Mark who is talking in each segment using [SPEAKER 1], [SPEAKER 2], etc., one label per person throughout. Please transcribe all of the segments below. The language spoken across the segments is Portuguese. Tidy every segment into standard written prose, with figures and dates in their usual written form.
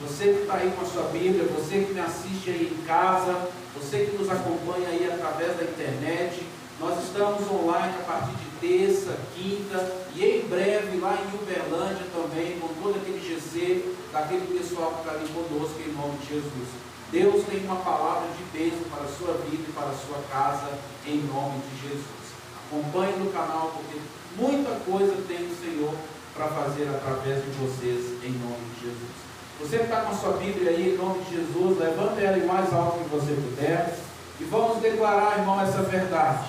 [SPEAKER 1] Você que está aí com a sua Bíblia, você que me assiste aí em casa, você que nos acompanha aí através da internet, nós estamos online a partir de terça, quinta e em breve lá em Uberlândia também, com todo aquele GC, daquele pessoal que está ali conosco em nome de Jesus. Deus tem uma palavra de bênção para a sua vida e para a sua casa em nome de Jesus. Acompanhe no canal porque muita coisa tem o Senhor para fazer através de vocês em nome de Jesus. Você que está com a sua Bíblia aí em nome de Jesus, levante ela o mais alto que você puder e vamos declarar, irmão, essa verdade.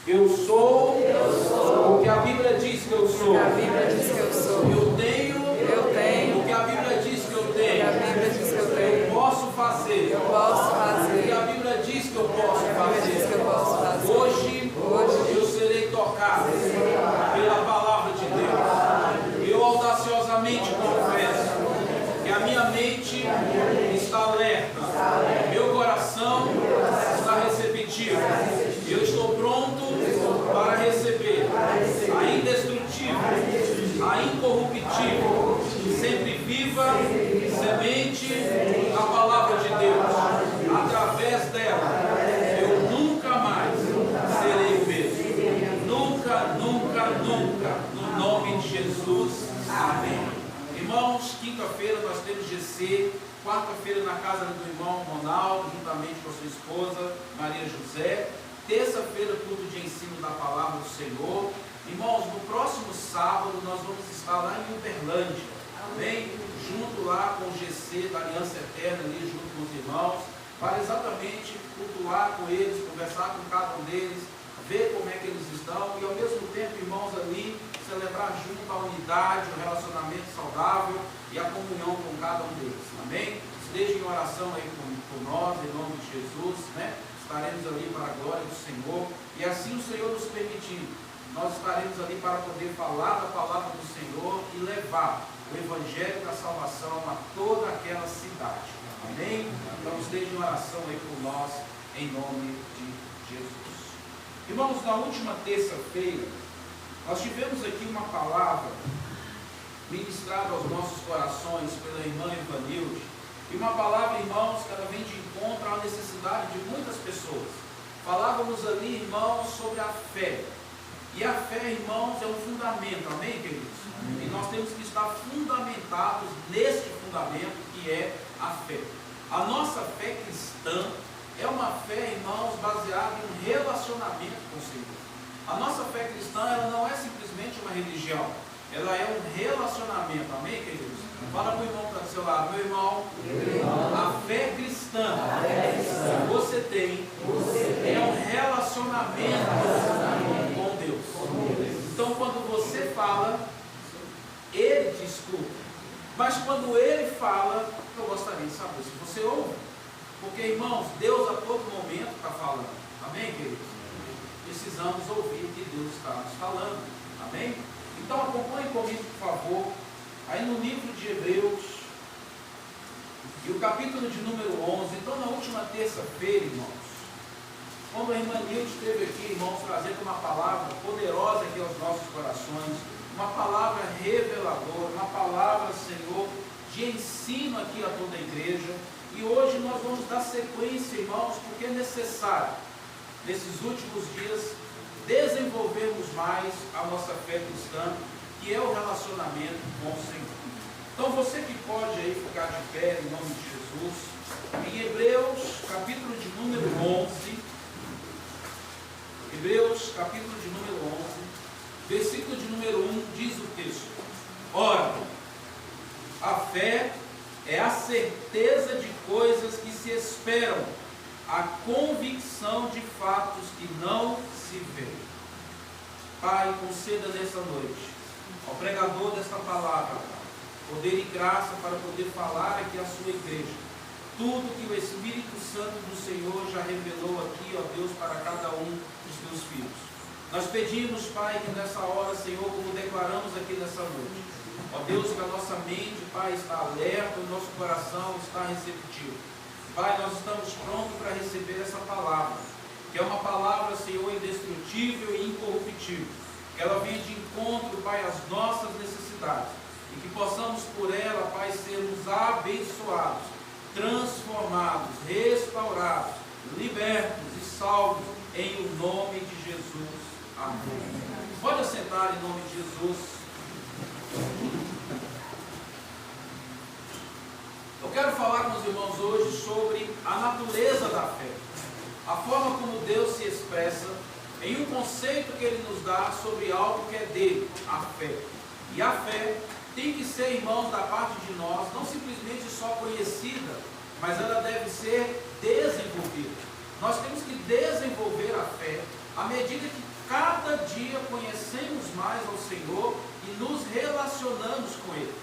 [SPEAKER 1] Eu sou o que a Bíblia diz que eu sou. Eu tenho o que a Bíblia diz que eu tenho. Eu posso fazer o que a Bíblia diz que eu posso fazer. Hoje eu serei tocado pela palavra de Deus. Eu audaciosamente confesso que a minha mente está alerta, meu coração está receptivo. Eu estou pronto para receber a indestrutível, a incorruptível, sempre viva semente da palavra de Deus. Através dela, eu nunca mais serei o mesmo. Nunca, nunca, nunca. No nome de Jesus. Amém. Irmãos, quinta-feira nós temos GC, quarta-feira na casa do irmão Ronaldo, juntamente com a sua esposa Maria José. Terça-feira, culto de ensino da palavra do Senhor. Irmãos, no próximo sábado nós vamos estar lá em Uberlândia, amém? Junto lá com o GC da Aliança Eterna, ali junto com os irmãos, para exatamente cultuar com eles, conversar com cada um deles, ver como é que eles estão e ao mesmo tempo, irmãos, ali celebrar junto a unidade, o relacionamento saudável e a comunhão com cada um deles, amém? Esteja em oração aí por nós, em nome de Jesus, né? Estaremos ali para a glória do Senhor, e assim o Senhor nos permitindo, nós estaremos ali para poder falar da palavra do Senhor e levar o Evangelho da salvação a toda aquela cidade, amém? Então esteja em oração aí por nós, em nome de Jesus. Irmãos, na última terça-feira, nós tivemos aqui uma palavra ministrada aos nossos corações pela irmã Evanilde. E uma palavra, irmãos, que ela vem de encontro à necessidade de muitas pessoas. Falávamos ali, irmãos, sobre a fé. E a fé, irmãos, é um fundamento, amém, queridos? Amém. E nós temos que estar fundamentados neste fundamento que é a fé. A nossa fé cristã é uma fé, irmãos, baseada em um relacionamento com o Senhor. A nossa fé cristã, ela não é simplesmente uma religião. Ela é um relacionamento, amém, queridos? Fala para o irmão que está do seu lado, meu irmão, a fé cristã que você tem é um relacionamento com Deus. Então, quando você fala, Ele te escuta. Mas quando Ele fala, eu gostaria de saber se você ouve. Porque, irmãos, Deus a todo momento está falando. Amém, queridos? Precisamos ouvir o que Deus está nos falando. Amém? Então acompanhe comigo, por favor, aí no livro de Hebreus, e o capítulo de número 11. Então, na última terça-feira, irmãos, quando a irmã Nilde esteve aqui, irmãos, trazendo uma palavra poderosa aqui aos nossos corações, uma palavra reveladora, uma palavra, Senhor, de ensino aqui a toda a igreja. E hoje nós vamos dar sequência, irmãos, porque é necessário, nesses últimos dias, desenvolvermos mais a nossa fé cristã, que é o relacionamento com o Senhor. Então você que pode aí ficar de pé em nome de Jesus, em Hebreus, capítulo de número 11, Hebreus, capítulo de número 11, versículo de número 1, diz o texto: ora, a fé é a certeza de coisas que se esperam, a convicção de fatos que não se vêem. Pai, conceda nessa noite ao pregador desta palavra poder e graça para poder falar aqui à sua igreja tudo que o Espírito Santo do Senhor já revelou aqui, ó Deus, para cada um dos teus filhos. Nós pedimos, Pai, que nessa hora, Senhor, como declaramos aqui nessa noite, ó Deus, que a nossa mente, Pai, está alerta, o nosso coração está receptivo. Pai, nós estamos prontos para receber essa palavra, que é uma palavra, Senhor, indestrutível e incorruptível, que ela venha de encontro, Pai, às nossas necessidades, e que possamos por ela, Pai, sermos abençoados, transformados, restaurados, libertos e salvos em o nome de Jesus. Amém. Pode assentar em nome de Jesus. Eu quero falar com os irmãos hoje sobre a natureza da fé, a forma como Deus se expressa em um conceito que Ele nos dá sobre algo que é dele, a fé. E a fé tem que ser, irmãos, da parte de nós, não simplesmente só conhecida, mas ela deve ser desenvolvida. Nós temos que desenvolver a fé à medida que cada dia conhecemos mais ao Senhor e nos relacionamos com Ele.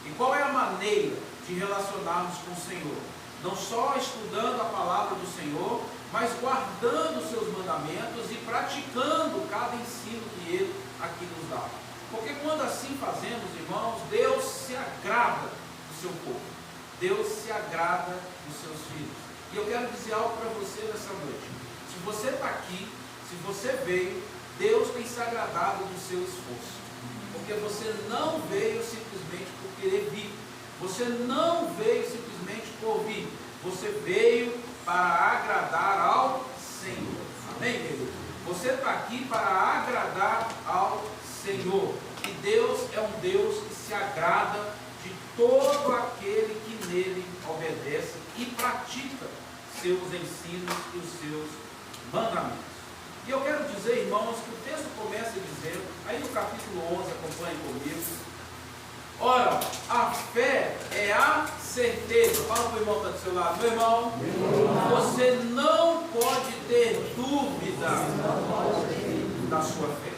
[SPEAKER 1] E qual é a maneira de relacionarmos com o Senhor? Não só estudando a palavra do Senhor, mas guardando os seus mandamentos e praticando cada ensino que Ele aqui nos dá. Porque quando assim fazemos, irmãos, Deus se agrada do seu povo. Deus se agrada dos seus filhos. E eu quero dizer algo para você nessa noite. Se você está aqui, se você veio, Deus tem se agradado do seu esforço. Porque você não veio simplesmente por querer vir. Você não veio simplesmente por vir. Você veio para agradar ao Senhor. Amém, querido? Você está aqui para agradar ao Senhor. E Deus é um Deus que se agrada de todo aquele que nele obedece e pratica seus ensinos e os seus mandamentos. E eu quero dizer, irmãos, que o texto começa dizendo, aí no capítulo 11, acompanhem comigo. Ora, a fé é a certeza. Fala para o irmão que está do seu lado. Meu irmão, você não pode ter dúvida da sua fé.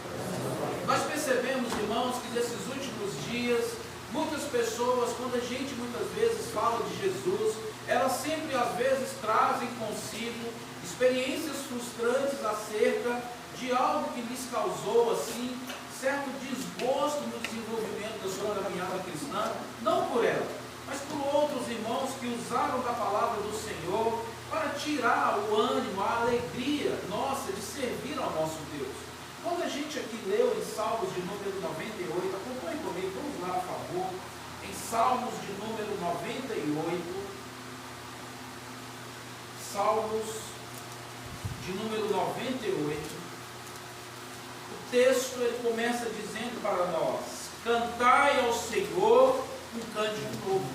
[SPEAKER 1] Nós percebemos, irmãos, que nesses últimos dias, muitas pessoas, quando a gente muitas vezes fala de Jesus, elas sempre às vezes trazem consigo experiências frustrantes acerca de algo que lhes causou assim certo desgosto no desenvolvimento da sua caminhada cristã, não por ela, mas por outros irmãos que usaram da palavra do Senhor para tirar o ânimo, a alegria nossa de servir ao nosso Deus. Quando a gente aqui leu em Salmos de número 98, acompanhe comigo, vamos lá, por favor, em Salmos de número 98, Salmos de número 98, o texto ele começa dizendo para nós: cantai ao Senhor um cântico novo.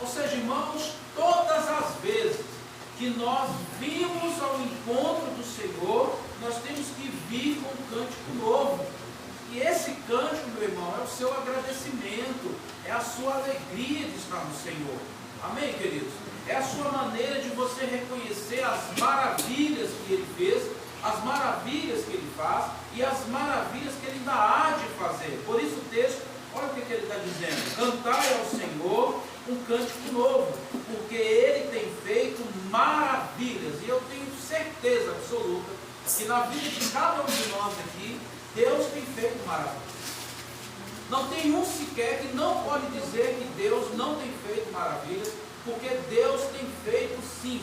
[SPEAKER 1] Ou seja, irmãos, todas as vezes que nós vimos ao encontro do Senhor, nós temos que vir com um cântico novo. E esse cântico, meu irmão, é o seu agradecimento, é a sua alegria de estar no Senhor. Amém, queridos? É a sua maneira de você reconhecer as maravilhas que Ele fez, as maravilhas que Ele faz e as maravilhas que Ele ainda há de fazer. Por isso o texto, olha o que Ele está dizendo: cantai ao Senhor um cântico novo, porque Ele tem feito maravilhas. E eu tenho certeza absoluta que na vida de cada um de nós aqui, Deus tem feito maravilhas. Não tem um sequer que não pode dizer que Deus não tem feito maravilhas, porque Deus tem feito sim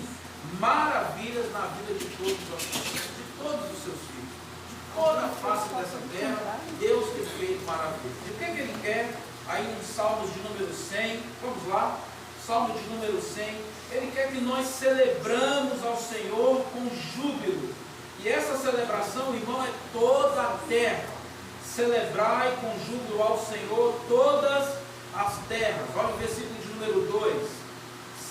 [SPEAKER 1] maravilhas na vida de todos os seus filhos, de toda a face dessa terra. Deus tem feito maravilhas. E o que Ele quer? Aí em Salmos de número 100, vamos lá, Salmo de número 100, Ele quer que nós celebramos ao Senhor com júbilo. E essa celebração, irmão, é toda a terra. Celebrai com júbilo ao Senhor todas as terras. Olha o versículo de número 2.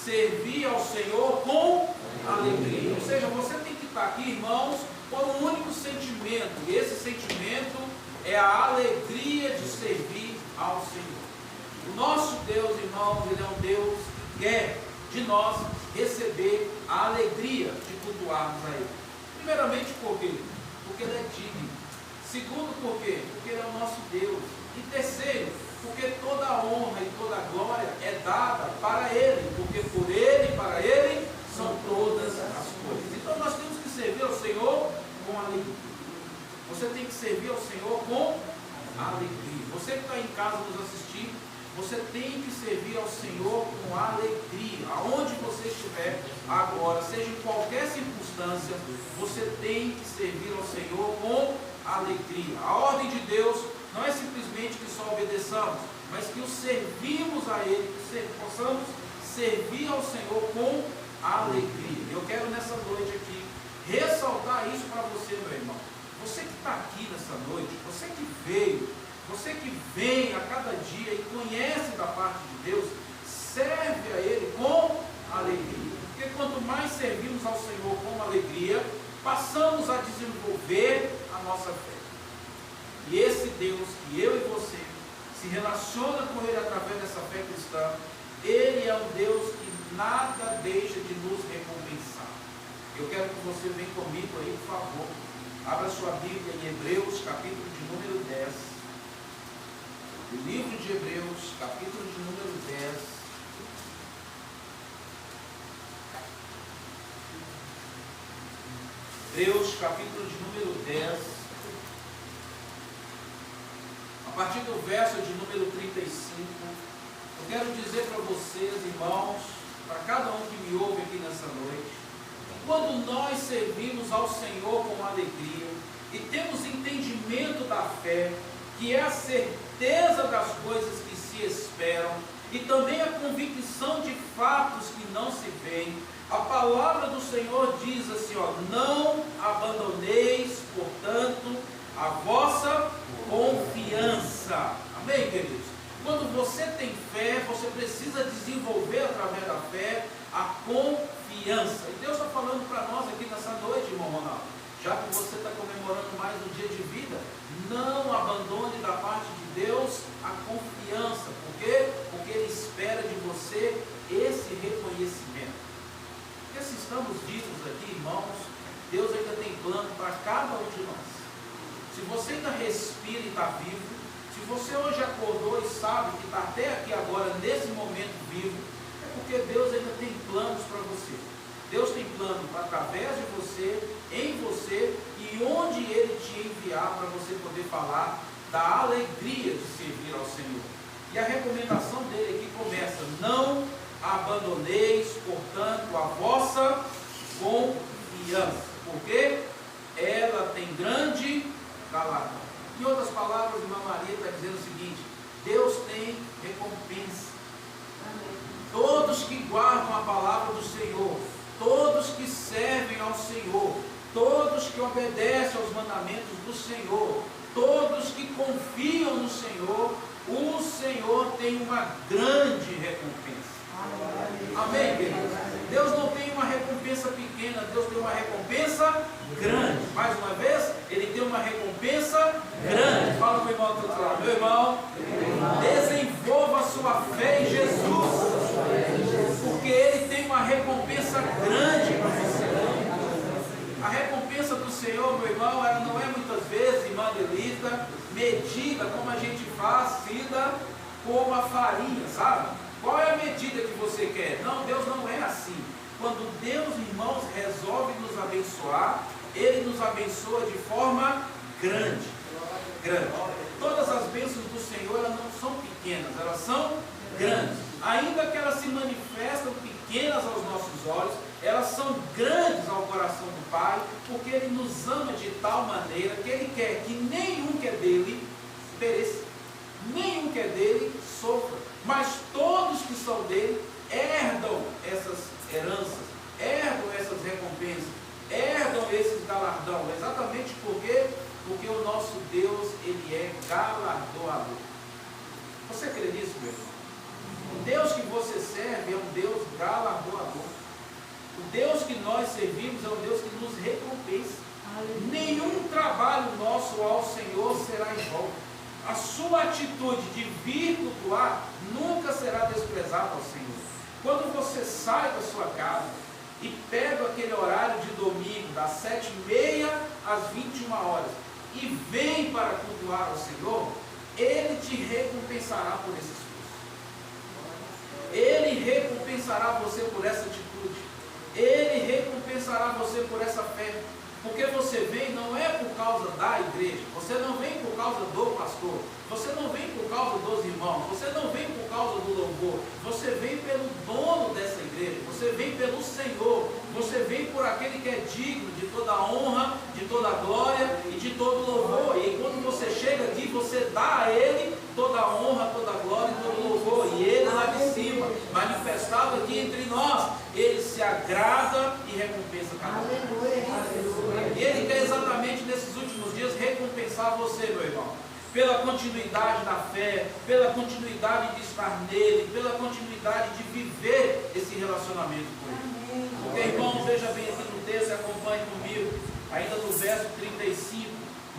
[SPEAKER 1] Servir ao Senhor com alegria. Ou seja, você tem que estar aqui, irmãos, por um único sentimento. E esse sentimento é a alegria de servir ao Senhor. O nosso Deus, irmãos, Ele é um Deus que quer de nós receber a alegria de cultuarmos a Ele. Primeiramente, por quê? Porque Ele é digno. Segundo, por quê? Porque Ele é o nosso Deus. E terceiro, porque toda a honra e toda a glória é dada para Ele, porque por Ele e para Ele são todas as coisas. Então nós temos que servir ao Senhor com alegria. Você tem que servir ao Senhor com alegria. Você que está em casa nos assistindo, você tem que servir ao Senhor com alegria. Aonde você estiver agora, seja em qualquer circunstância, você tem que servir ao Senhor com alegria. A ordem de Deus não é simplesmente que só obedeçamos, mas que o servimos a Ele, que possamos servir ao Senhor com alegria. Eu quero nessa noite aqui ressaltar isso para você, meu irmão. Você que está aqui nessa noite, você que veio, você que vem a cada dia e conhece da parte de Deus, serve a Ele com alegria. Porque quanto mais servimos ao Senhor com alegria, passamos a desenvolver a nossa fé. E esse Deus que eu e você se relaciona com Ele através dessa fé cristã, Ele é um Deus que nada deixa de nos recompensar. Eu quero que você venha comigo aí, por favor. Abra sua Bíblia em Hebreus, capítulo de número 10. O livro de Hebreus, capítulo de número 10. Hebreus, capítulo de número 10. A partir do verso de número 35. Eu quero dizer para vocês, irmãos, para cada um que me ouve aqui nessa noite, quando nós servimos ao Senhor com alegria e temos entendimento da fé, que é a certeza das coisas que se esperam e também a convicção de fatos que não se veem, a palavra do Senhor diz assim, não abandoneis, portanto, a vossa confiança. Amém, queridos? Quando você tem fé, você precisa desenvolver através da fé a confiança. E Deus está falando para nós aqui nessa noite, irmão Ronaldo, já que você está comemorando mais um dia de vida, não abandone da parte de Deus a confiança. Por quê? Porque Ele espera de você esse reconhecimento. Porque se estamos vivos aqui, irmãos, Deus ainda tem plano para cada um de nós. Se você ainda respira e está vivo, se você hoje acordou e sabe que está até aqui agora, nesse momento vivo, é porque Deus ainda tem planos para você. Deus tem plano através de você, em você, e onde Ele te enviar para você poder falar da alegria de servir ao Senhor. E a recomendação dele aqui começa: não abandoneis, portanto, a vossa confiança, porque ela tem grande galardão. Em outras palavras, a irmã Maria está dizendo o seguinte: Deus tem recompensa. Todos que guardam a palavra do Senhor, todos que servem ao Senhor, todos que obedecem aos mandamentos do Senhor, todos que confiam no Senhor, o Senhor tem uma grande recompensa. Amém, queridos? Deus não tem uma recompensa pequena, Deus tem uma recompensa grande. Mais uma vez, Ele tem uma recompensa grande. Fala para o irmão do outro lado: meu irmão, desenvolva a sua fé em Jesus, porque Ele tem uma recompensa grande para você. A recompensa do Senhor, meu irmão, ela não é muitas vezes, irmã Delita, medida como a gente faz, cida como a farinha, sabe? Qual é a medida que você quer? Não, Deus não é assim. Quando Deus, irmãos, resolve nos abençoar, Ele nos abençoa de forma grande. Grande. Todas as bênçãos do Senhor, elas não são pequenas, elas são grandes. Ainda que elas se manifestam pequenas aos nossos olhos, elas são grandes ao coração do Pai, porque Ele nos ama de tal maneira que Ele quer que nenhum que é dele pereça, nenhum que é dele sofra, mas todos que são dele herdam essas heranças, herdam essas recompensas, herdam esses galardão. Exatamente porque o nosso Deus, Ele é galardoador. Você crê nisso, meu irmão? O Deus que você serve é um Deus galardoador. O Deus que nós servimos é um Deus que nos recompensa. Nenhum trabalho nosso ao Senhor será em vão. A sua atitude de vir cultuar nunca será desprezada ao Senhor. Quando você sai da sua casa e pega aquele horário de domingo, das 7h30 às 21 horas, e vem para cultuar ao Senhor, Ele te recompensará por esse esforço. Ele recompensará você por essa atitude. Ele recompensará você por essa fé. Porque você vem não é por causa da igreja, você não vem por causa do pastor, você não vem por causa dos irmãos, você não vem por causa do louvor, você vem pelo dono dessa igreja, você vem pelo Senhor, você vem por aquele que é digno de toda honra, de toda glória e de todo louvor. E quando você chega aqui, você dá a Ele toda a honra, toda a glória e todo louvor. E Ele lá de cima, manifestado aqui entre nós, Ele se agrada e recompensa cada um. E Ele quer exatamente nesses últimos dias recompensar você, meu irmão, pela continuidade da fé, pela continuidade de estar nele, pela continuidade de viver esse relacionamento com Ele. Porque, irmão, veja bem aqui no texto e acompanhe comigo, ainda no verso 35,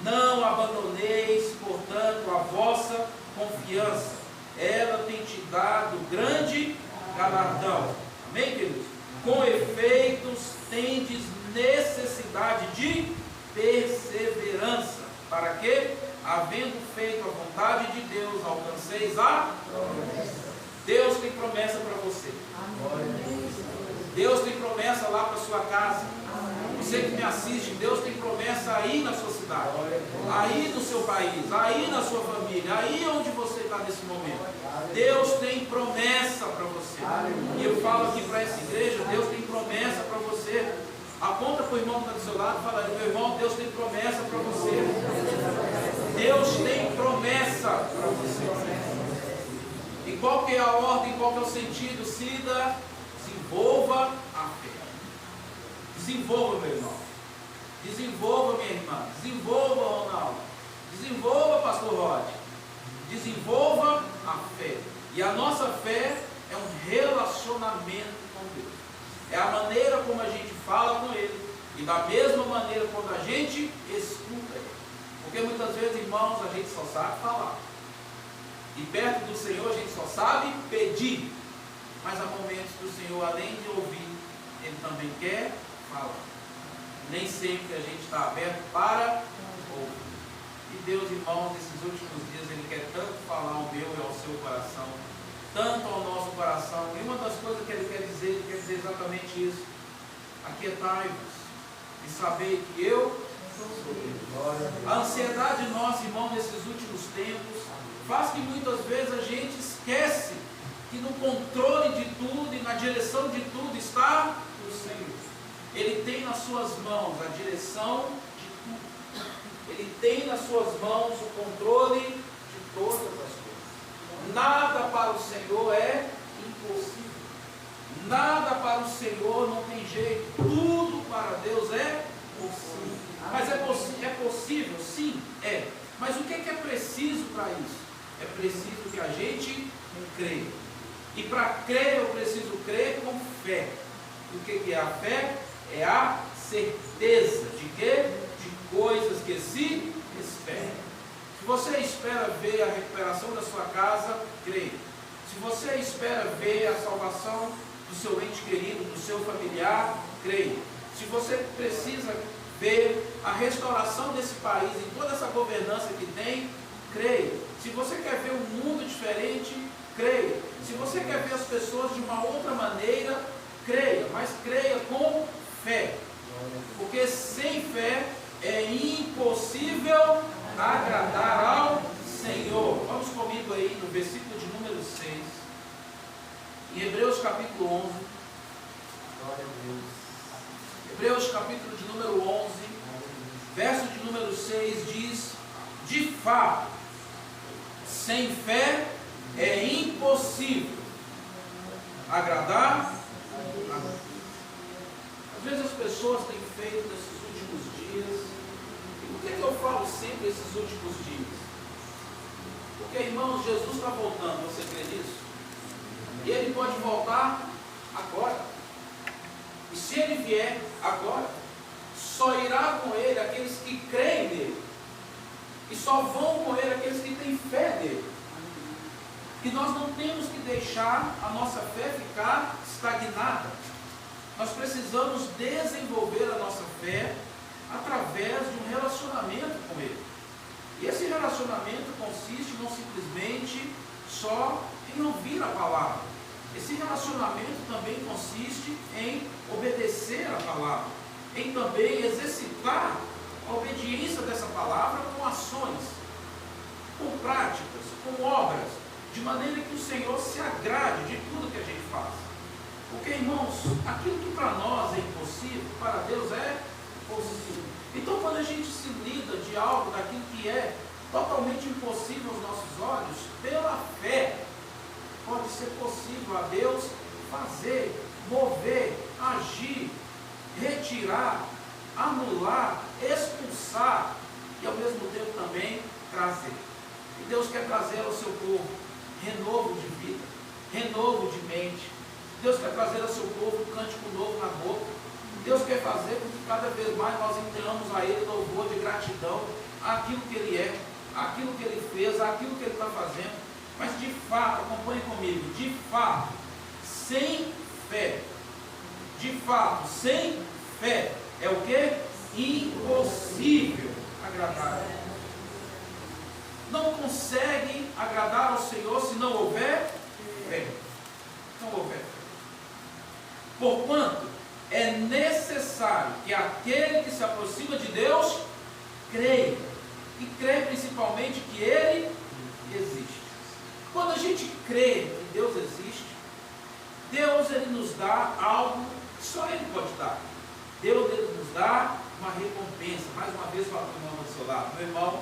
[SPEAKER 1] não abandoneis, portanto, a vossa confiança, ela tem te dado grande galardão. Amém, queridos? Com efeitos, tendes necessidade de perseverança, para que, havendo feito a vontade de Deus, alcanceis a promessa. Deus tem promessa para você. Deus tem promessa lá para sua casa. Você que me assiste, Deus tem promessa aí na sua cidade, aí no seu país, aí na sua família, aí onde você está nesse momento. Deus tem promessa para você. E eu falo aqui para essa igreja, Deus tem promessa para você. Aponta para o irmão que está do seu lado e fala: meu irmão, Deus tem promessa para você. Deus tem promessa para você. E qual que é a ordem, qual que é o sentido? Cida, desenvolva a fé. Desenvolva, meu irmão. Desenvolva, minha irmã. Desenvolva, Ronaldo. Desenvolva, pastor Rod. Desenvolva a fé. E a nossa fé é um relacionamento com Deus. É a maneira como a gente fala com Ele. E da mesma maneira quando a gente escuta Ele. Porque muitas vezes, irmãos, a gente só sabe falar. E perto do Senhor a gente só sabe pedir. Mas há momentos que o Senhor, além de ouvir, Ele também quer falar. Nem sempre a gente está aberto para ouvir. E Deus, irmãos, nesses últimos dias, Ele quer tanto falar ao meu e ao seu coração, tanto ao nosso coração. E uma das coisas que Ele quer dizer exatamente isso: aquietai-vos e saber que eu sou Deus. A ansiedade nossa, irmão, nesses últimos tempos, faz que muitas vezes a gente esquece que no controle de tudo e na direção de tudo está o Senhor. Ele tem nas suas mãos a direção de tudo. Ele tem nas suas mãos o controle de todas as coisas. Nada para o Senhor é impossível. Nada para o Senhor não tem jeito. Tudo para Deus é possível. Mas é possível? Sim, é. Mas o que é preciso para isso? É preciso que a gente creia. E para crer eu preciso crer com fé. E o que é a fé? É a certeza de quê? De coisas que se esperam. Se você espera ver a recuperação da sua casa, creia. Se você espera ver a salvação do seu ente querido, do seu familiar, creia. Se você precisa ver a restauração desse país e toda essa governança que tem, creia. Se você quer ver um mundo diferente, creia. Se você quer ver as pessoas de uma outra maneira, creia. Mas creia com fé. Porque sem fé é impossível agradar ao Senhor. Vamos comigo aí no versículo de número 6. Em Hebreus capítulo 11. Glória a Deus. Hebreus capítulo de número 11, verso de número 6 diz: de fato, sem fé é impossível agradar a Deus. Às vezes as pessoas têm feito nesses últimos dias. E por que eu falo sempre esses últimos dias? Porque, irmãos, Jesus está voltando, você crê nisso? E Ele pode voltar agora. E se Ele vier agora, só irá com Ele aqueles que creem nele. E só vão com Ele aqueles que têm fé nele. E nós não temos que deixar a nossa fé ficar estagnada. Nós precisamos desenvolver a nossa fé através de um relacionamento com Ele. E esse relacionamento consiste não simplesmente só em ouvir a palavra. Esse relacionamento também consiste em obedecer a palavra, em também exercitar a obediência dessa palavra com ações, com práticas, com obras, de maneira que o Senhor se agrade de tudo que a gente faz. Porque, irmãos, aquilo que para nós é impossível, impossível, para Deus é possível. Então, quando a gente se lida de algo, daquilo que é totalmente impossível aos nossos olhos, pela fé, pode ser possível a Deus fazer, mover, agir, retirar, anular, expulsar e ao mesmo tempo também trazer. E Deus quer trazer ao seu povo renovo de vida, renovo de mente. Deus quer trazer ao seu povo um cântico novo na boca. Deus quer fazer com que cada vez mais nós entramos a Ele louvor de gratidão àquilo que Ele é, àquilo que Ele fez, àquilo que Ele está fazendo. Mas de fato, acompanhe comigo, de fato, sem fé, de fato, sem fé, é o que? Impossível agradar a Deus. Não consegue agradar ao Senhor se não houver fé. Não houver fé. Porquanto é necessário que aquele que se aproxima de Deus creia. E creia principalmente que Ele existe. Quando a gente crê que Deus existe, Deus ele nos dá algo que só Ele pode dar. Deus ele nos dá uma recompensa. Mais uma vez, fala para o irmão do seu lado. Meu irmão,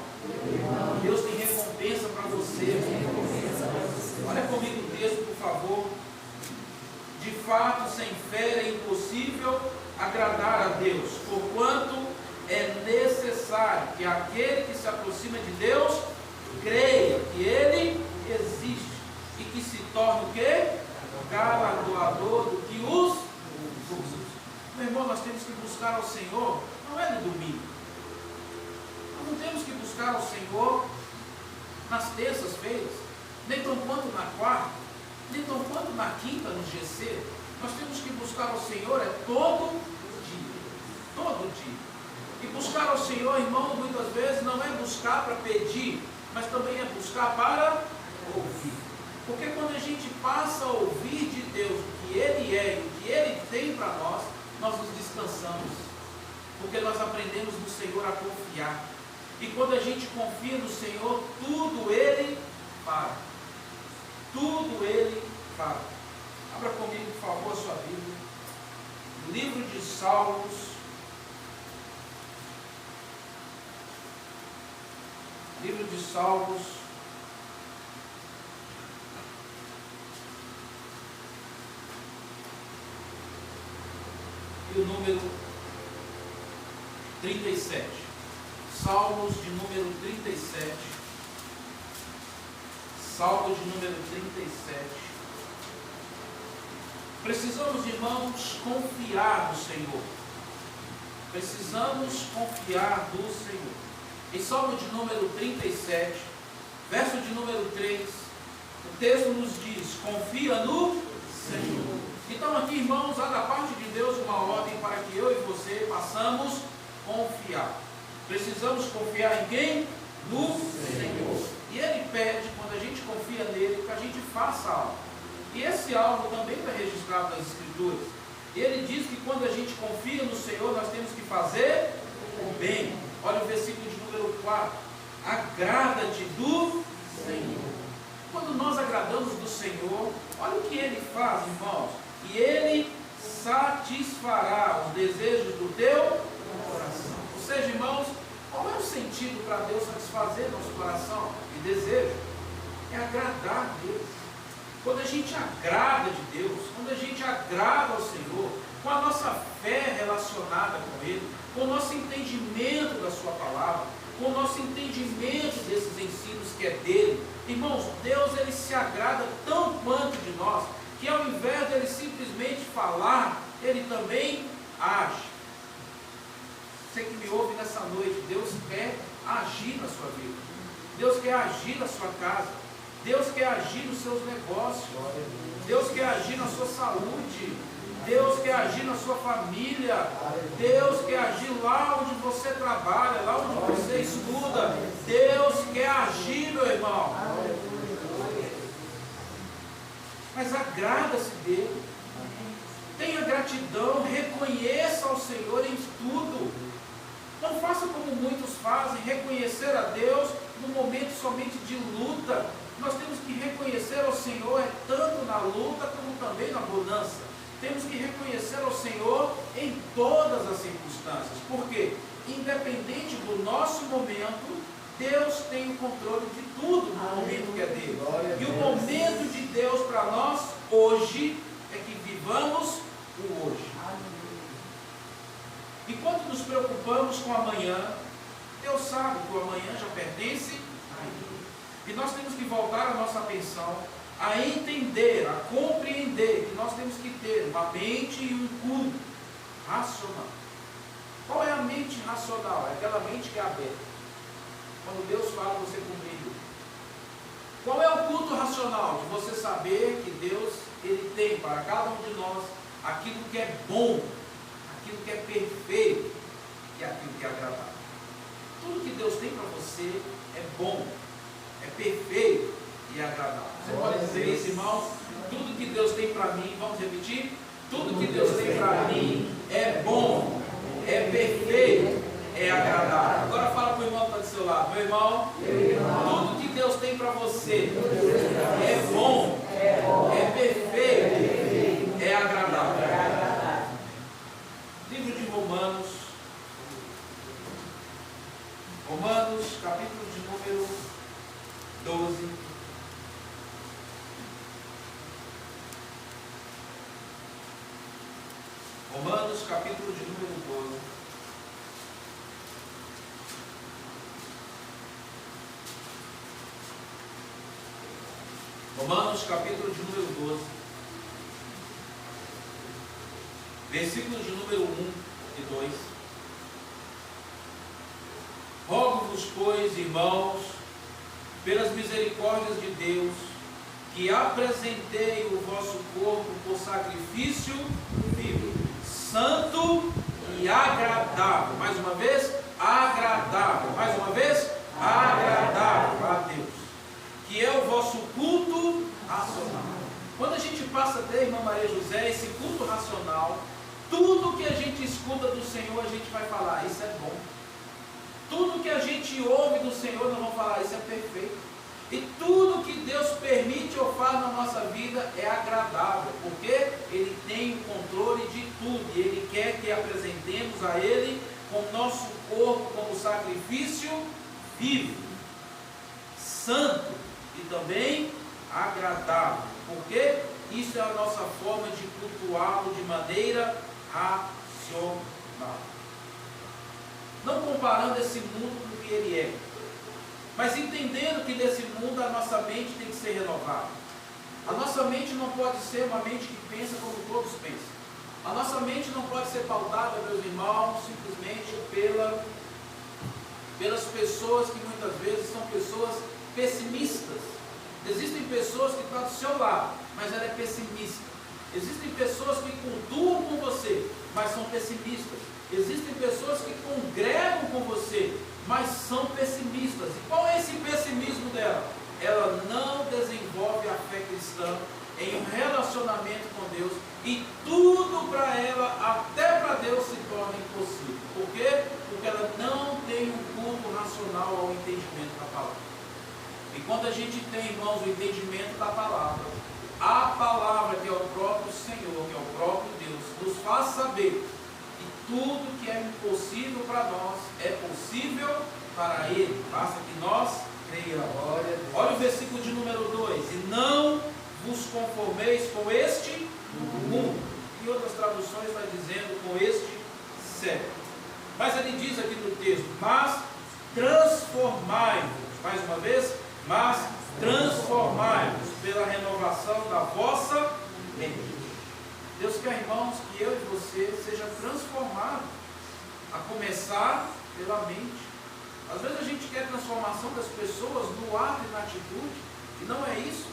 [SPEAKER 1] Deus tem recompensa para você. Olha comigo o texto, por favor. De fato, sem fé é impossível agradar a Deus, porquanto é necessário que aquele que se aproxima de Deus creia que Ele existe e que se torne o quê? Galardoador do que os usa. Meu irmão, nós temos que buscar ao Senhor, não é no domingo. Nós não temos que buscar ao Senhor nas terças-feiras, nem tão quanto na quarta, nem tão quanto na quinta no GC. Nós temos que buscar ao Senhor todo dia. Todo dia. E buscar ao Senhor, irmão, muitas vezes não é buscar para pedir, mas também é buscar para ouvir. Porque quando a gente passa a ouvir de Deus o que Ele é e o que Ele tem para nós, nós nos descansamos. Porque nós aprendemos no Senhor a confiar. E quando a gente confia no Senhor, tudo Ele faz. Tudo Ele faz. Abra comigo, por favor, a sua Bíblia. Livro de Salmos. Livro de Salmos. E o número 37. Salmos de número 37. Salmo de número 37. Precisamos, irmãos, confiar no Senhor. Precisamos confiar no Senhor. Em Salmo de número 37, verso de número 3, o texto nos diz: confia no Senhor. Então aqui, irmãos, há da parte de Deus uma ordem para que eu e você possamos confiar. Precisamos confiar em quem? No Senhor. E Ele pede, quando a gente confia nele, que a gente faça algo. E esse algo também está registrado nas Escrituras. Ele diz que quando a gente confia no Senhor, nós temos que fazer o bem. Olha o versículo de número 4. Agrada-te do Senhor. Quando nós agradamos do Senhor, olha o que Ele faz, irmãos. E Ele satisfará os desejos do teu coração. Ou seja, irmãos, qual é o sentido para Deus satisfazer nosso coração e desejo? É agradar a Deus. Quando a gente agrada de Deus, quando a gente agrada ao Senhor, com a nossa fé relacionada com Ele, com o nosso entendimento da Sua palavra, com o nosso entendimento desses ensinos que é dele, irmãos, Deus ele se agrada tão quanto de nós, que ao invés de Ele simplesmente falar, Ele também age. Você que me ouve nessa noite, Deus quer agir na sua vida. Deus quer agir na sua casa. Deus quer agir nos seus negócios. Deus quer agir na sua saúde. Deus quer agir na sua família. Deus quer agir lá onde você trabalha, lá onde você estuda. Deus quer agir, meu irmão. Mas agrada-se dele. Tenha gratidão, reconheça ao Senhor em tudo. Não faça como muitos fazem, reconhecer a Deus no momento somente de luta. Nós temos que reconhecer ao Senhor tanto na luta como também na bonança. temos que reconhecer ao Senhor em todas as circunstâncias. Por quê? Independente do nosso momento, Deus tem o controle de tudo no momento que é dele. E o momento de Deus para nós hoje é que vivamos o hoje. E quando nos preocupamos com amanhã, Deus sabe que o amanhã já pertence a Ele. E nós temos que voltar a nossa atenção a entender, a compreender que nós temos que ter uma mente e um culto racional. Qual é a mente racional? É aquela mente que é aberta. Quando Deus fala, você compreende. Qual é o culto racional? De você saber que Deus, Ele tem para cada um de nós aquilo que é bom, aquilo que é perfeito, e aquilo que é agradável. Tudo que Deus tem para você é bom, é perfeito e é agradável. Você pode dizer isso, irmãos? Tudo que Deus tem para mim, vamos repetir? Tudo que Deus tem para mim é bom, é perfeito, é agradável. Agora fala para o irmão que está do seu lado. Meu irmão, tudo que Deus tem para você é bom, é perfeito, é agradável. Livro de Romanos, capítulo de número 12. Romanos, capítulo de número 12. Romanos, capítulo de número 12. Versículos de número 1 e 2. Rogo-vos, pois, irmãos, pelas misericórdias de Deus, que apresentei o vosso corpo por sacrifício vivo, santo e agradável. Mais uma vez, agradável. Mais uma vez, agradável a Deus, que é o vosso culto racional. Quando a gente passa a ter, irmã Maria José, esse culto racional, tudo que a gente escuta do Senhor, a gente vai falar, isso é bom. Tudo que a gente ouve do Senhor, nós vamos falar, isso é perfeito. E tudo que Deus permite ou faz na nossa vida é agradável, porque Ele tem o controle de tudo, e Ele quer que apresentemos a Ele com o nosso corpo como sacrifício vivo, santo e também agradável, porque isso é a nossa forma de cultuá-lo de maneira racional. Não comparando esse mundo com o que ele é, mas entendendo que nesse mundo a nossa mente tem que ser renovada. A nossa mente não pode ser uma mente que pensa como todos pensam. A nossa mente não pode ser pautada, meus irmãos, simplesmente pelas pessoas que muitas vezes são pessoas pessimistas. Existem pessoas que estão do seu lado, mas ela é pessimista. Existem pessoas que cultuam com você, mas são pessimistas. Existem pessoas que congregam com você, mas são pessimistas. E qual é esse pessimismo dela? Ela não desenvolve a fé cristã em um relacionamento com Deus, e tudo para ela, até para Deus, se torna impossível. Por quê? Porque ela não tem um culto racional ao entendimento da palavra. E quando a gente tem, irmãos, o entendimento da palavra, a palavra que é o próprio Senhor, que é o próprio Deus, nos faz saber que tudo que é impossível para nós é possível para Ele, basta que nós creiamos. Olha o versículo de número 2: e não vos conformeis com este mundo. Em outras traduções está dizendo com este século. Mas ele diz aqui no texto, mas transformai-vos, mais uma vez, mas transformai-vos pela renovação da vossa mente. Deus quer, irmãos, que eu e você seja transformado, a começar pela mente. Às vezes a gente quer transformação das pessoas no ato e na atitude, e não é isso.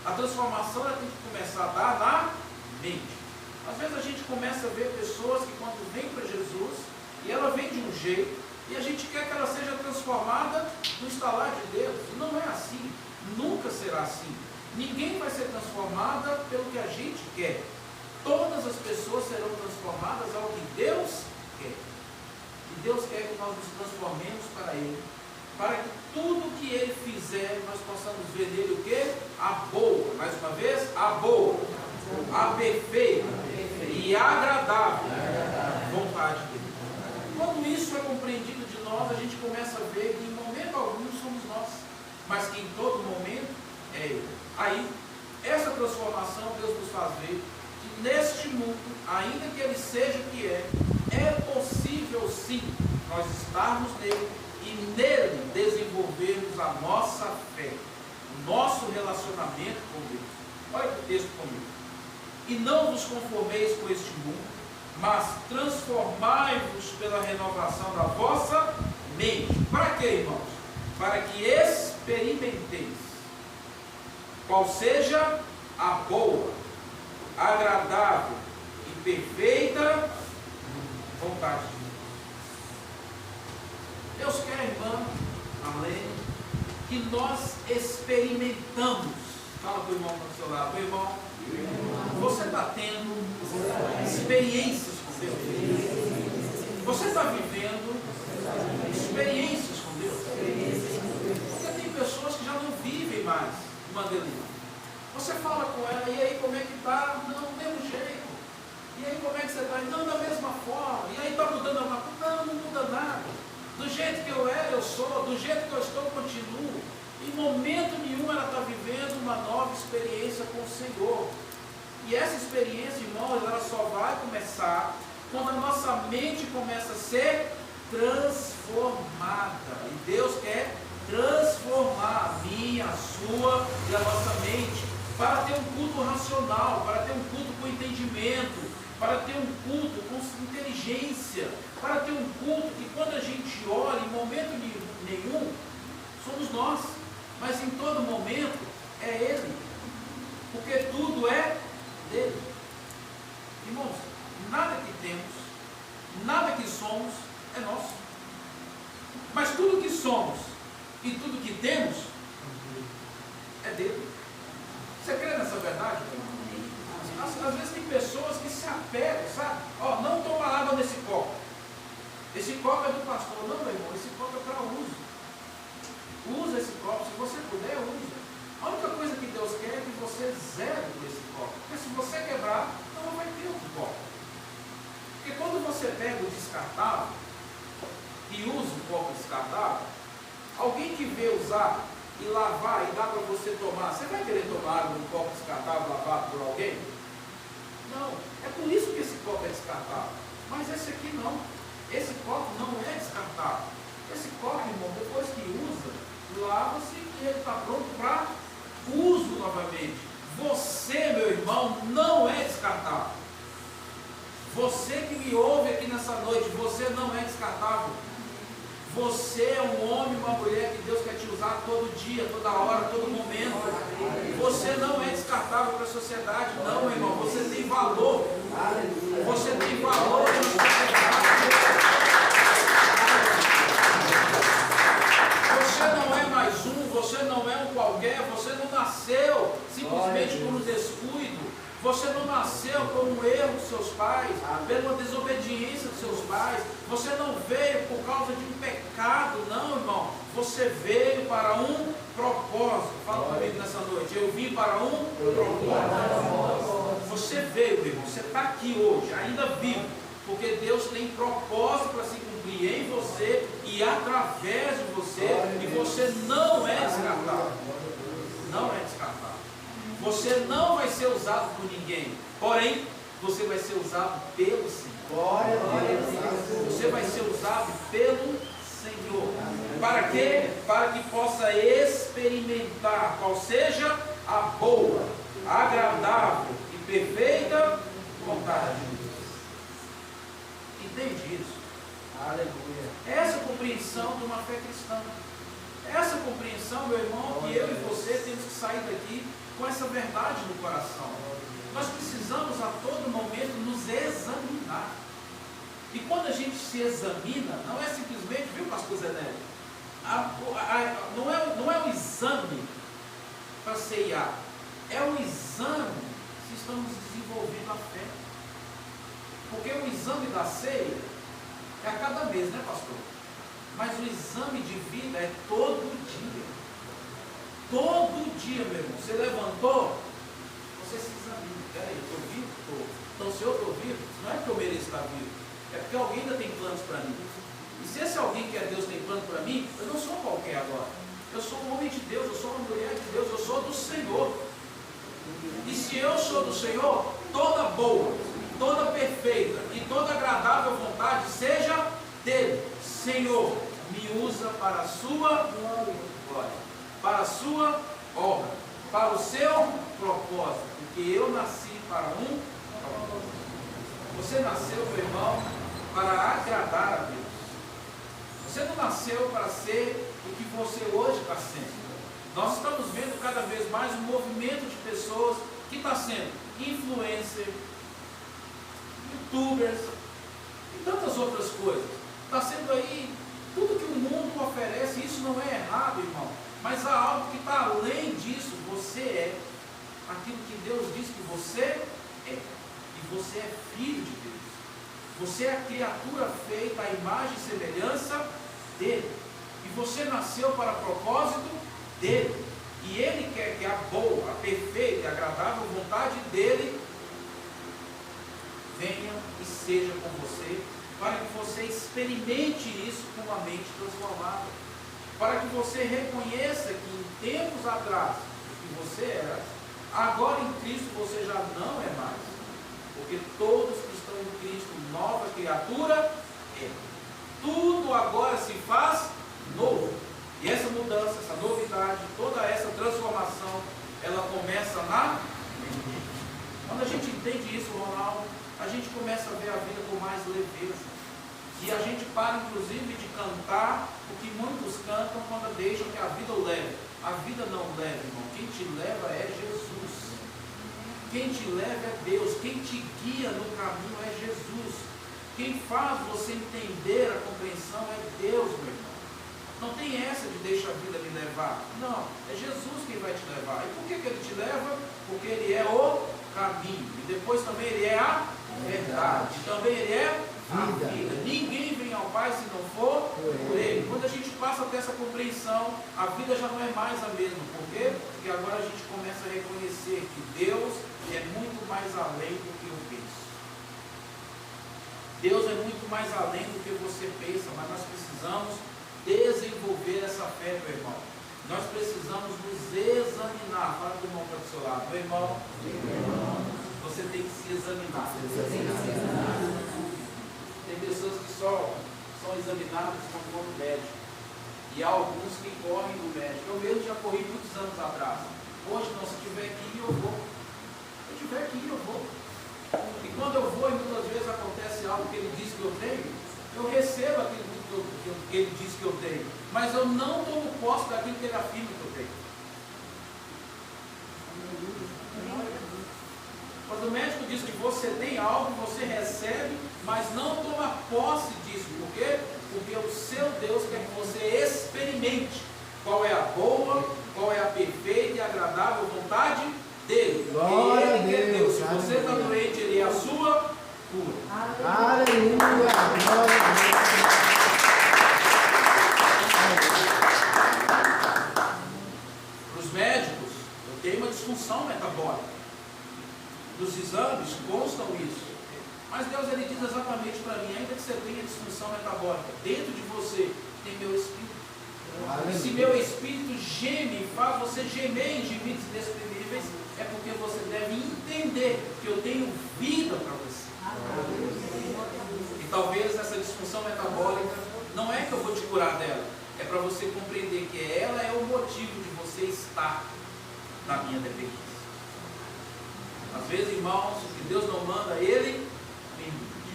[SPEAKER 1] A transformação ela tem que começar a dar na mente. Às vezes a gente começa a ver pessoas que quando vêm para Jesus, e ela vem de um jeito, e a gente quer que ela seja transformada no estalar de Deus. E não é assim, nunca será assim. Ninguém vai ser transformada pelo que a gente quer. Todas as pessoas serão transformadas ao que Deus quer. E Deus quer que nós nos transformemos para Ele, para que tudo que Ele fizer, nós possamos ver nele o que? A boa, mais uma vez, a boa, a perfeita e agradável vontade dele. Quando isso é compreendido de nós, a gente começa a ver que em momento algum somos nós, mas que em todo momento é Ele. Aí, essa transformação Deus nos faz ver que neste mundo, ainda que ele seja o que é possível sim nós estarmos nele e nele desenvolvermos a nossa fé, o nosso relacionamento com Deus. Olha o texto comigo. E não vos conformeis com este mundo, mas transformai-vos pela renovação da vossa mente. Para quê, irmãos? Para que experimenteis qual seja a boa, agradável e perfeita vontade de Deus. Deus quer, irmã Marlene, que nós experimentamos. Fala para o irmão do seu lado. Meu irmão, você está tendo experiências com Deus. Você está vivendo experiências com Deus. Porque tem pessoas que já não vivem mais uma delícia. Você fala com ela, e aí como é que está? Não, do mesmo jeito. E aí como é que você está? Não, da mesma forma. E aí está mudando alguma coisa? Não, não muda nada. Do jeito que eu era, eu sou. Do jeito que eu estou, eu continuo. Em momento nenhum ela está vivendo uma nova experiência com o Senhor. E essa experiência, irmãos, ela só vai começar quando a nossa mente começa a ser transformada. E Deus quer transformar a minha, a sua e a nossa mente para ter um culto racional, para ter um culto com entendimento, para ter um culto com inteligência, para ter um culto que quando a gente ora, em momento nenhum, somos nós, mas em todo momento é Ele, porque tudo é dele. Irmãos, nada que temos, nada que somos é nosso, mas tudo que somos e tudo que temos é dele. Você crê nessa verdade? Às vezes tem pessoas que se apegam, sabe? Ó, não toma água nesse copo. Esse copo é do pastor. Não, meu irmão, esse copo é para uso. Usa esse copo, se você puder, usa. A única coisa que Deus quer é que você zere esse copo. Porque se você quebrar, não vai ter outro copo. Porque quando você pega o descartável e usa o copo descartável, alguém que vê usar e lavar e dá para você tomar, você vai querer tomar água no copo descartável lavado por alguém? Não. É por isso que esse copo é descartável. Mas esse aqui não. Esse copo não é descartável. Esse copo, irmão, depois que usa, lava-se e ele está pronto para uso novamente. Você, meu irmão, não é descartável. Você que me ouve aqui nessa noite, você não é descartável. Você é um homem, uma mulher que Deus quer te usar todo dia, toda hora, todo momento. Você não é descartável para a sociedade, não, meu irmão. Você tem valor. Você tem valor na sociedade. Você não é mais um, você não é um qualquer, você não nasceu simplesmente por um descuido. Você não nasceu por um erro dos seus pais, pela desobediência dos seus pais. Você não veio por causa de um pecado, não, irmão. Você veio para um propósito. Fala comigo nessa noite. Eu vim para um propósito. Você veio, meu irmão. Você está aqui hoje, ainda vivo, porque Deus tem propósito para se cumprir em você e através de você. E você não é descartável. Não é descartável. Você não vai ser usado por ninguém, porém, você vai ser usado pelo Senhor. Você vai ser usado pelo Senhor. Para quê? Para que possa experimentar qual seja a boa, agradável e perfeita vontade de Deus. Entende isso? Aleluia. Essa compreensão de uma fé cristã. Essa compreensão, meu irmão, que eu e você temos que sair daqui com essa verdade no coração. Nós precisamos a todo momento nos examinar. E quando a gente se examina, não é simplesmente, viu, pastor Zé Neto? Não é um exame para ceiar, é um exame se estamos desenvolvendo a fé. Porque o exame da ceia é a cada mês, né, pastor? Mas o exame de vida é todo dia. Todo dia, meu irmão. Você levantou, você se examina. Peraí, estou vivo? Estou. Então, se eu estou vivo, não é porque eu mereço estar vivo, é porque alguém ainda tem planos para mim. E se esse alguém que é Deus tem plano para mim, eu não sou qualquer agora. Eu sou um homem de Deus, eu sou uma mulher de Deus, eu sou do Senhor. E se eu sou do Senhor, toda boa, toda perfeita e toda agradável vontade seja dele. Senhor, me usa para a sua glória, para a sua obra, para o seu propósito, porque eu nasci para um propósito. Você nasceu, meu irmão, para agradar a Deus. Você não nasceu para ser o que você hoje está sendo. Nós estamos vendo cada vez mais um movimento de pessoas que está sendo influencer, youtubers e tantas outras coisas. Está sendo aí tudo que o mundo oferece. Isso não é errado, irmão, mas há algo que está além disso. Você é aquilo que Deus diz que você é, e você é filho de Deus. Você é a criatura feita à imagem e semelhança dele, e você nasceu para propósito dele, e ele quer que a boa, a perfeita e agradável vontade dele venha e seja com você, para que você experimente isso com a mente transformada, para que você reconheça que em tempos atrás, o que você era, agora em Cristo você já não é mais, porque todos que estão em Cristo, nova criatura é. Tudo agora se faz novo. E essa mudança, essa novidade, toda essa transformação, ela começa na mente. Quando a gente entende isso, Ronaldo, a gente começa a ver a vida com mais leveza. E a gente para, inclusive, de cantar o que muitos cantam quando deixam que a vida o leve. A vida não leva, irmão. Quem te leva é Jesus. Quem te leva é Deus. Quem te guia no caminho é Jesus. Quem faz você entender a compreensão é Deus, meu irmão. Não tem essa de deixa a vida me levar. Não, é Jesus quem vai te levar. E por que ele te leva? Porque ele é o caminho. E depois também ele é a verdade. E também ele é a vida. Ninguém vem ao Pai se não for por ele. Quando a gente passa a ter essa compreensão, a vida já não é mais a mesma. Por quê? Porque agora a gente começa a reconhecer que Deus é muito mais além do que eu penso. Deus é muito mais além do que você pensa, mas nós precisamos desenvolver essa fé, meu irmão. Nós precisamos nos examinar. Fala com o irmão para o seu lado. Meu irmão, você tem que se examinar. Tem pessoas que só são examinadas como médico. E há alguns que correm do médico. Eu mesmo já corri muitos anos atrás. Hoje não, se tiver que ir, eu vou. Se eu tiver que ir, eu vou. E quando eu vou, e muitas vezes acontece algo que ele diz que eu tenho, eu recebo aquilo que ele diz que eu tenho, mas eu não tomo posse daquilo que ele afirma que eu tenho. Quando o médico diz que você tem algo, você recebe, mas não toma posse disso. Por quê? Porque o seu Deus quer que você experimente qual é a boa, qual é a perfeita e agradável vontade dele.
[SPEAKER 2] Glória a
[SPEAKER 1] Ele é
[SPEAKER 2] Deus.
[SPEAKER 1] Deus. Se você está doente, ele é a sua cura.
[SPEAKER 2] Aleluia. Glória a Deus.
[SPEAKER 1] Para os médicos, eu tenho uma disfunção metabólica. Dos exames constam isso. Mas Deus ele diz exatamente para mim, ainda que você tenha disfunção metabólica, dentro de você tem meu espírito.
[SPEAKER 2] Aleluia.
[SPEAKER 1] Se meu espírito geme e faz você gemer em gemidos inexprimíveis, é porque você deve entender que eu tenho vida para você. E talvez essa disfunção metabólica não é que eu vou te curar dela, é para você compreender que ela é o motivo de você estar na minha dependência. Às vezes, irmãos, o que Deus não manda, Ele permite.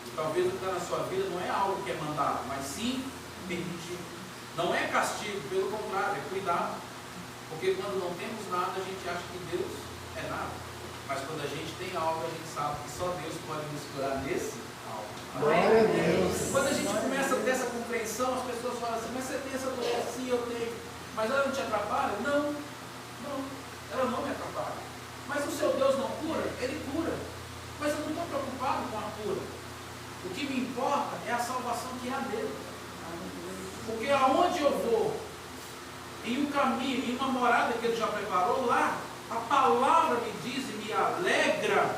[SPEAKER 1] E talvez o que está na sua vida não é algo que é mandado, mas sim permitido. Não é castigo, pelo contrário, é cuidado. Porque quando não temos nada, a gente acha que Deus é nada. Mas quando a gente tem algo, a gente sabe que só Deus pode nos curar nesse algo.
[SPEAKER 2] Glória a Deus.
[SPEAKER 1] Quando a gente começa a ter essa compreensão, as pessoas falam assim, mas você tem essa doença? Sim, eu tenho. Mas ela não te atrapalha? Não, ela não me atrapalha. Mas o seu Deus não cura? Ele cura. Mas eu não estou preocupado com a cura. O que me importa é a salvação que há nele. Porque aonde eu vou, em um caminho, em uma morada que ele já preparou lá, a palavra me diz e me alegra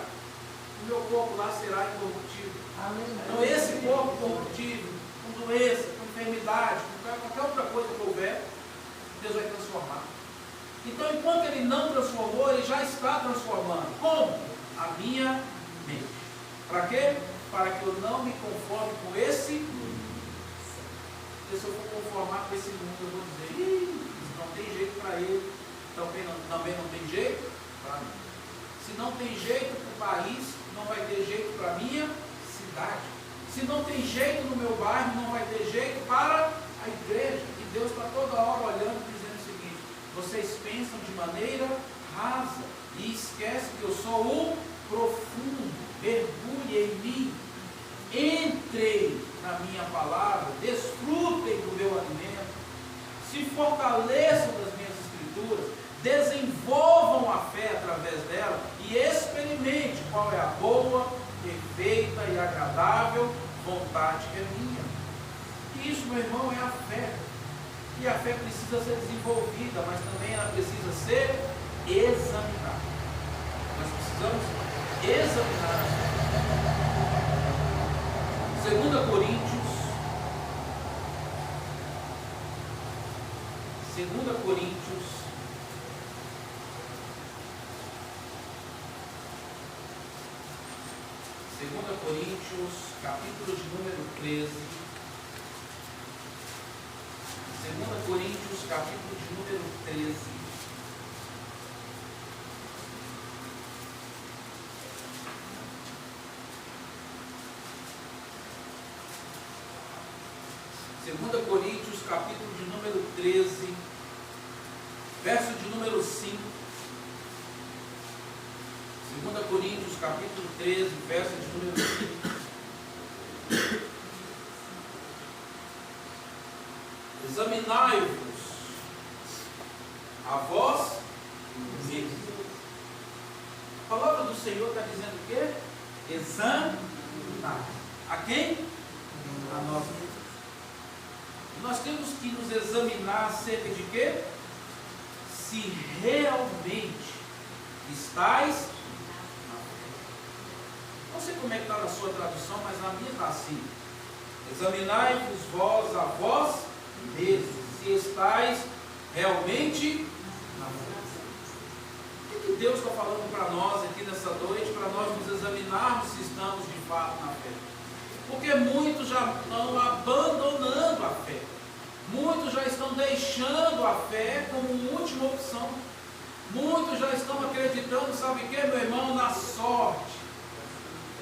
[SPEAKER 1] o meu corpo lá será incorruptível.
[SPEAKER 2] Amém.
[SPEAKER 1] Então esse corpo corruptível, com doença, com enfermidade, com qualquer outra coisa que houver, Deus vai transformar. Então enquanto Ele não transformou, Ele já está transformando. Como? A minha mente. Para quê? Para que eu não me conforme com esse mundo. Porque se eu for conformar com esse mundo, eu vou dizer, não tem jeito para ele, também não tem jeito para mim. Se não tem jeito para o país, não vai ter jeito para a minha cidade. Se não tem jeito no meu bairro, não vai ter jeito para a igreja. E Deus está toda hora olhando e dizendo o seguinte: vocês pensam de maneira rasa e esquecem que eu sou o profundo. Mergulhe em mim, entrem na minha palavra, desfrutem do meu alimento, se fortaleçam das minhas escrituras, desenvolvam a fé através dela e experimente qual é a boa, perfeita e agradável vontade que é minha. E isso, meu irmão, é a fé. E a fé precisa ser desenvolvida, mas também ela precisa ser examinada. Nós precisamos examinar a fé. 2 Coríntios 2 Coríntios, capítulo de número 13. 2 Coríntios, capítulo de número 13. Segunda Coríntios, capítulo de número 13, verso de número 5. 2 Coríntios, capítulo 13, verso de número 5. Examinai-vos a vós mesmos. A palavra do Senhor está dizendo o quê? Examinar. A quem? A nós mesmos. Nós temos que nos examinar acerca de quê? Se realmente estáis na fé. Não sei como é que está na sua tradução, mas na minha está assim: examinai-vos vós a vós mesmos, se estáis realmente na fé. O que Deus está falando para nós aqui nessa noite, para nós nos examinarmos se estamos de fato na fé? Porque muitos já estão abandonando a fé. Muitos já estão deixando a fé como última opção. Muitos já estão acreditando, sabe o que, meu irmão? Na sorte,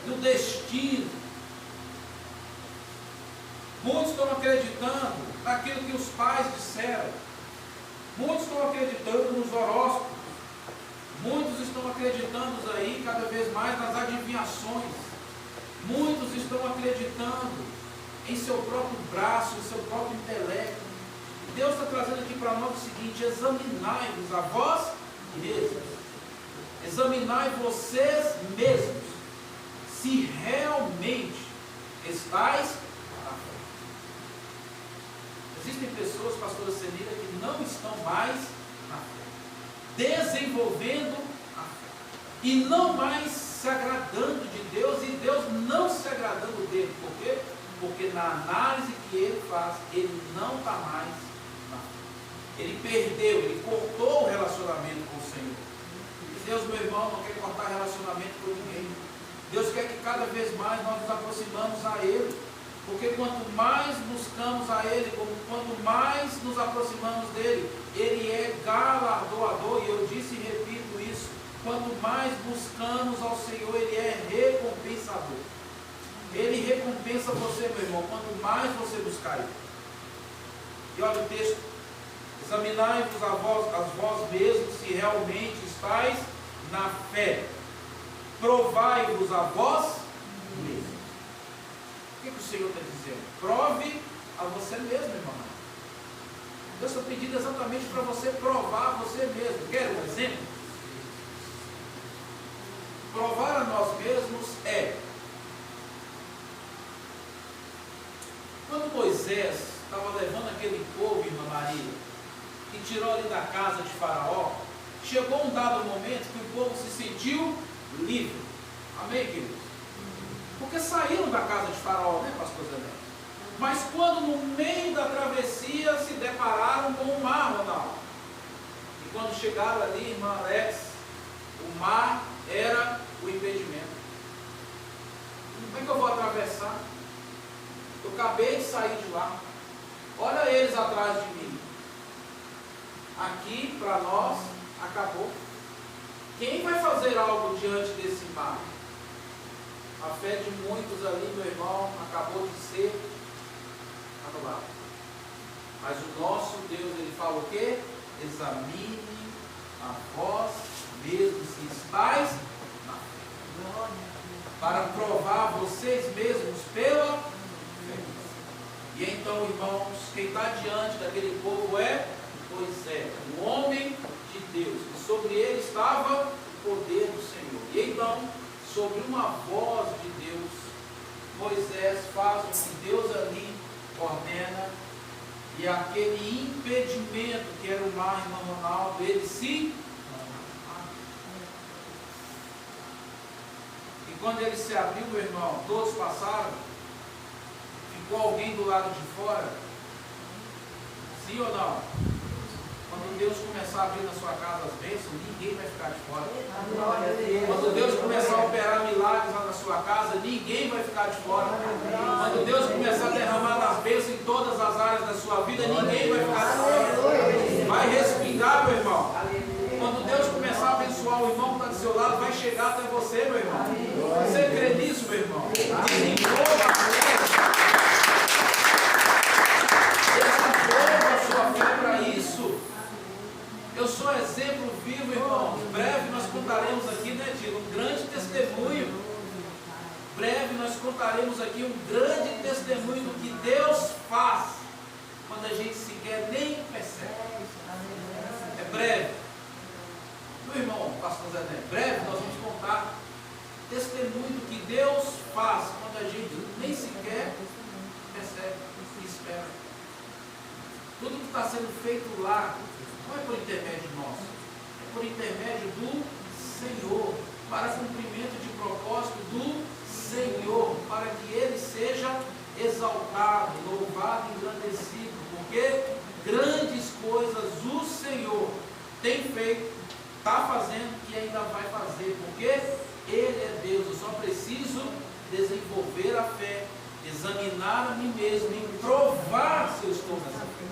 [SPEAKER 1] no destino. Muitos estão acreditando naquilo que os pais disseram. Muitos estão acreditando nos horóscopos. Muitos estão acreditando aí cada vez mais nas adivinhações. Muitos estão acreditando em seu próprio braço, em seu próprio intelecto. E Deus está trazendo aqui para nós o seguinte: examinai-vos a vós mesmos. Examinai vocês mesmos, se realmente estáis na fé. Existem pessoas, pastora Celina, que não estão mais na fé, desenvolvendo a fé, e não mais se agradando de Deus, e Deus não se agradando dele. Por quê? Porque na análise que ele faz, ele não está mais na fé. Ele perdeu, ele cortou o relacionamento com o Senhor. E Deus, meu irmão, não quer cortar relacionamento com ninguém. Deus quer que cada vez mais nós nos aproximamos a Ele. Porque quanto mais buscamos a Ele, quanto mais nos aproximamos dEle, Ele é galardoador. E eu disse e repito isso: quanto mais buscamos ao Senhor, Ele é recompensador. Ele recompensa você, meu irmão, quanto mais você buscar Ele. E olha o texto: examinai-vos a vós mesmos se realmente estáis na fé. Provai-vos a vós mesmos. O que o Senhor está dizendo? Prove a você mesmo, irmão. Deus está pedindo exatamente para você provar a você mesmo. Quer um exemplo? Provar a nós mesmos é: quando Moisés estava levando aquele povo, irmã Maria, que tirou ali da casa de Faraó, chegou um dado momento que o povo se sentiu livre. Amém, queridos? Porque saíram da casa de Faraó, né, pastor Zé? Mas quando no meio da travessia se depararam com o mar, Ronaldo. E quando chegaram ali, irmã Alex, o mar era o impedimento. Como é que eu vou atravessar? Eu acabei de sair de lá. Olha eles atrás de mim. Aqui, para nós, acabou. Quem vai fazer algo diante desse mar? A fé de muitos ali, meu irmão, acabou de ser anulada. Mas o nosso Deus, ele fala o quê? Examine a vós mesmos se estáis na fé. Para provar vocês mesmos pela fé. E então, irmãos, quem está diante daquele povo é Moisés, o homem de Deus. E sobre ele estava o poder do Senhor. E então, sobre uma voz de Deus, Moisés faz o que Deus ali ordena. E aquele impedimento que era o mar, irmão Ronaldo, ele se... E quando ele se abriu, meu irmão, todos passaram. Ficou alguém do lado de fora? Sim ou não? Quando Deus começar a abrir na sua casa as bênçãos, ninguém vai ficar de fora. Quando Deus começar a operar milagres lá na sua casa, ninguém vai ficar de fora. Quando Deus começar a derramar as bênçãos em todas as áreas da sua vida, ninguém vai ficar de fora. Vai respingar, meu irmão. Quando Deus começar a abençoar o irmão que está do seu lado, vai chegar até você, meu irmão. Você crê nisso, meu irmão? Desenvolva a sua fé para isso. Eu sou exemplo vivo, irmãos. Breve nós contaremos aqui, né, Dino, um grande testemunho. Breve nós contaremos aqui um grande testemunho do que Deus faz quando a gente sequer nem percebe. É breve. Meu irmão, pastor Zé, breve nós vamos contar testemunho do que Deus faz quando a gente nem sequer percebe e espera. Tudo que está sendo feito lá não é por intermédio nosso, é por intermédio do Senhor, para cumprimento de propósito do Senhor, para que Ele seja exaltado, louvado, engrandecido, porque grandes coisas o Senhor tem feito, está fazendo e ainda vai fazer, porque Ele é Deus. Eu só preciso desenvolver a fé, examinar a mim mesmo e provar se eu estou nessa fé.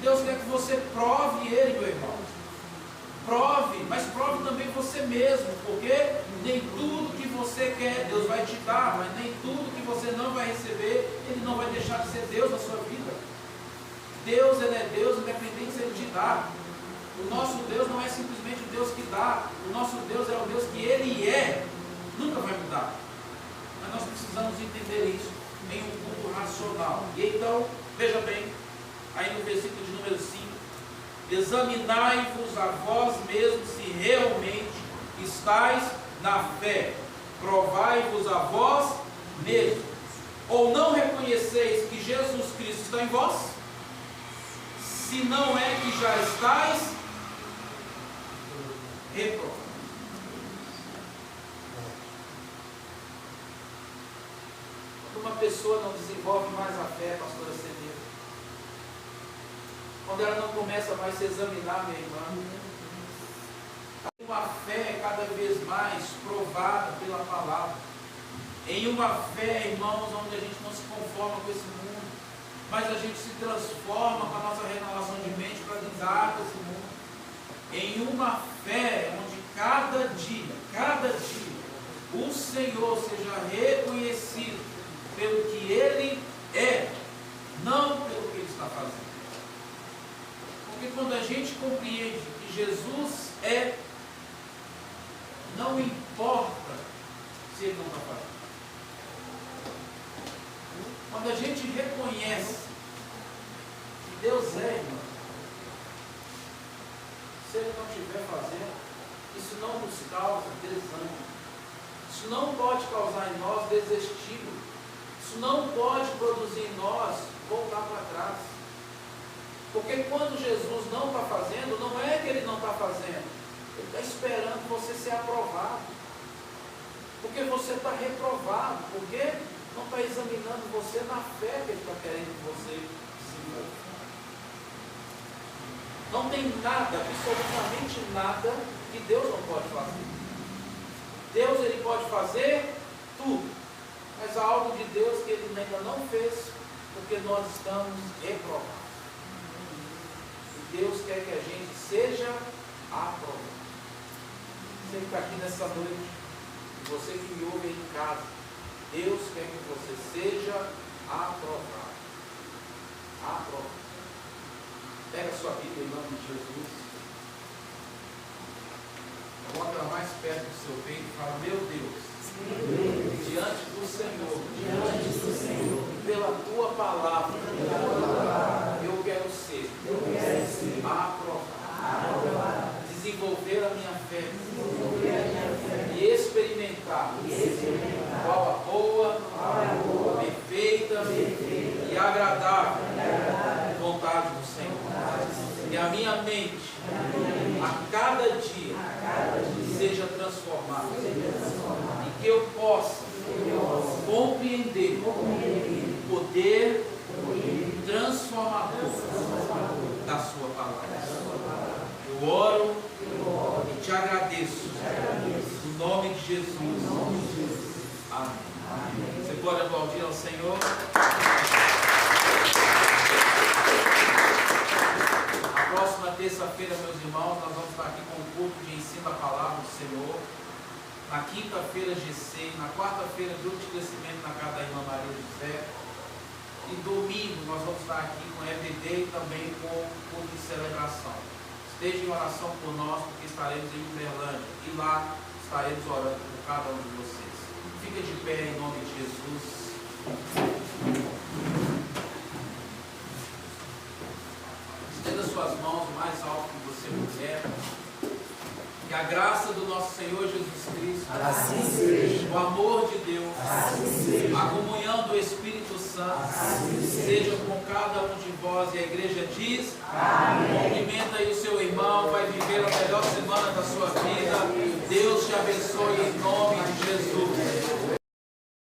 [SPEAKER 1] Deus quer que você prove Ele, meu irmão. Prove, mas prove também você mesmo, porque nem tudo que você quer Deus vai te dar, mas nem tudo que você não vai receber, Ele não vai deixar de ser Deus na sua vida. Deus, Ele é Deus, independente se Ele te dá. O nosso Deus não é simplesmente o Deus que dá, o nosso Deus é o Deus que Ele é, nunca vai mudar. Mas nós precisamos entender isso em um mundo racional. E então, veja bem, aí no versículo de número 5, examinai-vos a vós mesmos se realmente estáis na fé, provai-vos a vós mesmos, ou não reconheceis que Jesus Cristo está em vós, se não é que já estáis reprovados. Quando uma pessoa não desenvolve mais a fé, pastora Cedeira, quando ela não começa mais a se examinar, minha irmã, uma fé cada vez mais provada pela palavra, em uma fé, irmãos, onde a gente não se conforma com esse mundo, mas a gente se transforma com a nossa renovação de mente para lidar com esse mundo, em uma fé onde cada dia, o Senhor seja reconhecido pelo que Ele é, não pelo que Ele está fazendo. Porque quando a gente compreende que Jesus é, não importa se Ele não está fazendo. Quando a gente reconhece que Deus é, irmão, se Ele não estiver fazendo, isso não nos causa desânimo. Isso não pode causar em nós desestímulo. Isso não pode produzir em nós voltar para trás. Porque quando Jesus não está fazendo, não é que Ele não está fazendo. Ele está esperando você ser aprovado. Porque você está reprovado. Porque não está examinando você na fé que Ele está querendo que você desenvolva. Não tem nada, absolutamente nada, que Deus não pode fazer. Deus, Ele pode fazer tudo. Mas há algo de Deus que Ele ainda não fez, porque nós estamos reprovados. E Deus quer que a gente seja aprovado. Você que está aqui nessa noite, e você que me ouve aí em casa, Deus quer que você seja aprovado. Aprovado. Pega a sua Bíblia em nome de Jesus. Coloca ela mais perto do seu peito e fala: meu Deus, diante do Senhor, pela tua palavra, eu quero ser aprovado. Desenvolver a minha fé e experimentar qual a boa, perfeita e agradável vontade do Senhor. E a minha mente a cada dia seja transformada, e que eu possa compreender o poder transformador da sua palavra. Eu oro e te agradeço, no nome de Jesus. Amém. Você pode aplaudir ao Senhor? Na próxima terça-feira, meus irmãos, nós vamos estar aqui com o culto de ensino da palavra do Senhor. Na quinta-feira, GC. Na quarta-feira, grupo de crescimento na casa da irmã Maria José. E domingo, nós vamos estar aqui com EBD e também com culto de celebração. Esteja em oração por nós, porque estaremos em Uberlândia. E lá estaremos orando por cada um de vocês. Fica de pé em nome de Jesus. Estenda suas mãos o mais alto que você puder. Que a graça do nosso Senhor Jesus Cristo,
[SPEAKER 2] Assim seja.
[SPEAKER 1] o amor de Deus,
[SPEAKER 2] Assim seja.
[SPEAKER 1] a comunhão do Espírito Santo,
[SPEAKER 2] Assim
[SPEAKER 1] seja com cada um de vós. E a igreja diz:
[SPEAKER 2] Amém.
[SPEAKER 1] cumprimenta aí o seu irmão, vai viver a melhor semana da sua vida. Deus te abençoe em nome de Jesus.